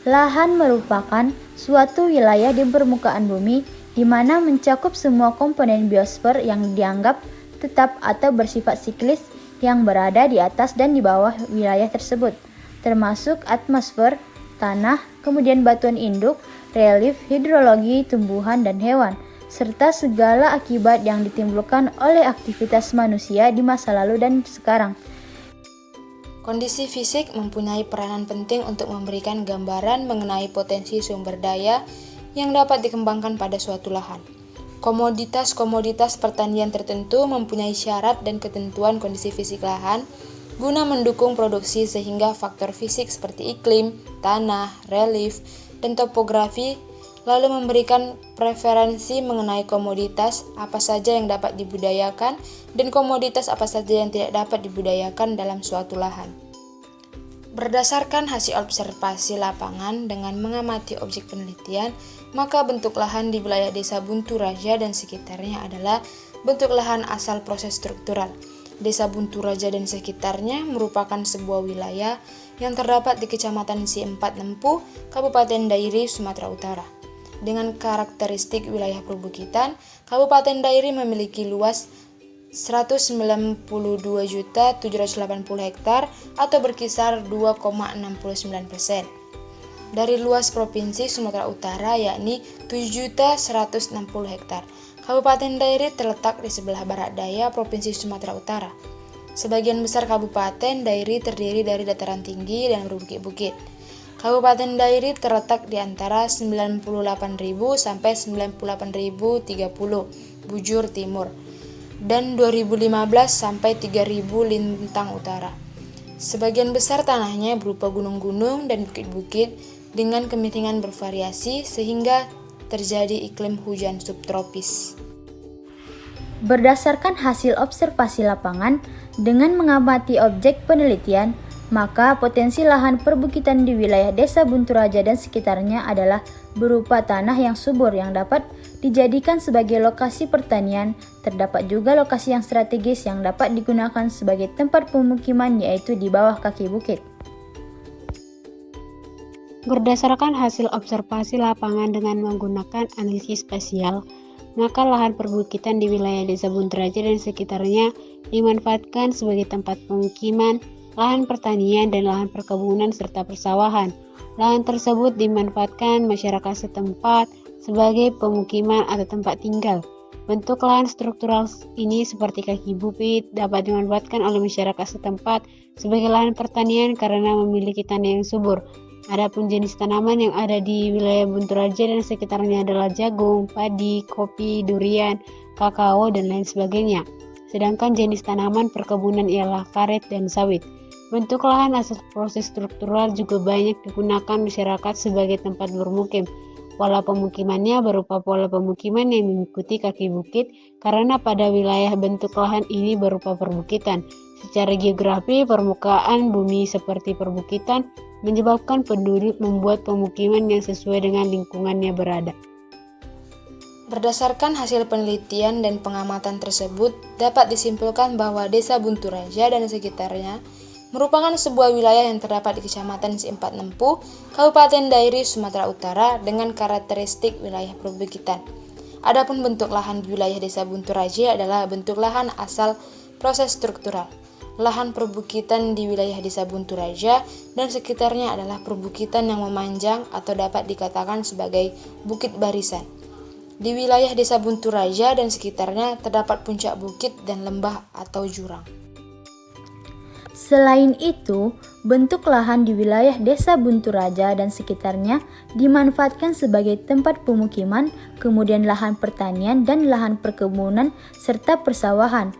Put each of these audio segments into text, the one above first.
Lahan merupakan suatu wilayah di permukaan bumi di mana mencakup semua komponen biosfer yang dianggap tetap atau bersifat siklis yang berada di atas dan di bawah wilayah tersebut, termasuk atmosfer, tanah, kemudian batuan induk, relief, hidrologi, tumbuhan, dan hewan, serta segala akibat yang ditimbulkan oleh aktivitas manusia di masa lalu dan sekarang. Kondisi fisik mempunyai peranan penting untuk memberikan gambaran mengenai potensi sumber daya yang dapat dikembangkan pada suatu lahan. Komoditas-komoditas pertanian tertentu mempunyai syarat dan ketentuan kondisi fisik lahan guna mendukung produksi sehingga faktor fisik seperti iklim, tanah, relief, dan topografi lalu memberikan preferensi mengenai komoditas apa saja yang dapat dibudidayakan dan komoditas apa saja yang tidak dapat dibudidayakan dalam suatu lahan. Berdasarkan hasil observasi lapangan dengan mengamati objek penelitian, maka bentuk lahan di wilayah Desa Buntu Raja dan sekitarnya adalah bentuk lahan asal proses struktural. Desa Buntu Raja dan sekitarnya merupakan sebuah wilayah yang terdapat di Kecamatan Si4 Nempu, Kabupaten Dairi, Sumatera Utara. Dengan karakteristik wilayah perbukitan, Kabupaten Dairi memiliki luas 192.780 hektar atau berkisar 2,69%. Dari luas Provinsi Sumatera Utara yakni 7.160 hektar. Kabupaten Dairi terletak di sebelah barat daya Provinsi Sumatera Utara. Sebagian besar Kabupaten Dairi terdiri dari dataran tinggi dan berbukit-bukit. Kabupaten Dairi terletak di antara 98.000 sampai 98.030 bujur timur dan 2015 sampai 3000 lintang utara. Sebagian besar tanahnya berupa gunung-gunung dan bukit-bukit dengan kemiringan bervariasi sehingga terjadi iklim hujan subtropis. Berdasarkan hasil observasi lapangan dengan mengamati objek penelitian, maka potensi lahan perbukitan di wilayah Desa Buntu Raja dan sekitarnya adalah berupa tanah yang subur yang dapat dijadikan sebagai lokasi pertanian. Terdapat juga lokasi yang strategis yang dapat digunakan sebagai tempat pemukiman yaitu di bawah kaki bukit. Berdasarkan hasil observasi lapangan dengan menggunakan analisis spasial, maka lahan perbukitan di wilayah Desa Buntu Raja dan sekitarnya dimanfaatkan sebagai tempat pemukiman, lahan pertanian, dan lahan perkebunan serta persawahan. Lahan tersebut dimanfaatkan masyarakat setempat sebagai pemukiman atau tempat tinggal. Bentuk lahan struktural ini seperti kaki bukit dapat dimanfaatkan oleh masyarakat setempat sebagai lahan pertanian karena memiliki tanah yang subur. Adapun jenis tanaman yang ada di wilayah Buntu Raja dan sekitarnya adalah jagung, padi, kopi, durian, kakao, dan lain sebagainya. Sedangkan jenis tanaman perkebunan ialah karet dan sawit. Bentuk lahan asal proses struktural juga banyak digunakan masyarakat sebagai tempat bermukim. Pola pemukimannya berupa pola pemukiman yang mengikuti kaki bukit karena pada wilayah bentuk lahan ini berupa perbukitan. Secara geografi, permukaan bumi seperti perbukitan menyebabkan penduduk membuat pemukiman yang sesuai dengan lingkungannya berada. Berdasarkan hasil penelitian dan pengamatan tersebut, dapat disimpulkan bahwa Desa Buntu Raja dan sekitarnya merupakan sebuah wilayah yang terdapat di Kecamatan Si4 Nempu, Kabupaten Dairi, Sumatera Utara dengan karakteristik wilayah perbukitan. Adapun bentuk lahan di wilayah Desa Buntu Raja adalah bentuk lahan asal proses struktural. Lahan perbukitan di wilayah Desa Buntu Raja dan sekitarnya adalah perbukitan yang memanjang atau dapat dikatakan sebagai bukit barisan. Di wilayah Desa Buntu Raja dan sekitarnya terdapat puncak bukit dan lembah atau jurang. Selain itu, bentuk lahan di wilayah Desa Buntu Raja dan sekitarnya dimanfaatkan sebagai tempat pemukiman, kemudian lahan pertanian dan lahan perkebunan serta persawahan.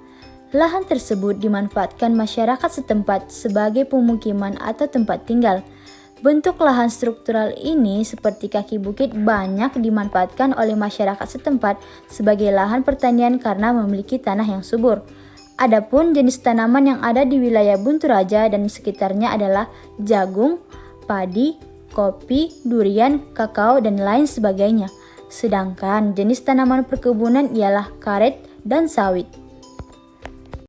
Lahan tersebut dimanfaatkan masyarakat setempat sebagai pemukiman atau tempat tinggal. Bentuk lahan struktural ini seperti kaki bukit banyak dimanfaatkan oleh masyarakat setempat sebagai lahan pertanian karena memiliki tanah yang subur. Adapun jenis tanaman yang ada di wilayah Buntu Raja dan sekitarnya adalah jagung, padi, kopi, durian, kakao, dan lain sebagainya. Sedangkan jenis tanaman perkebunan ialah karet dan sawit.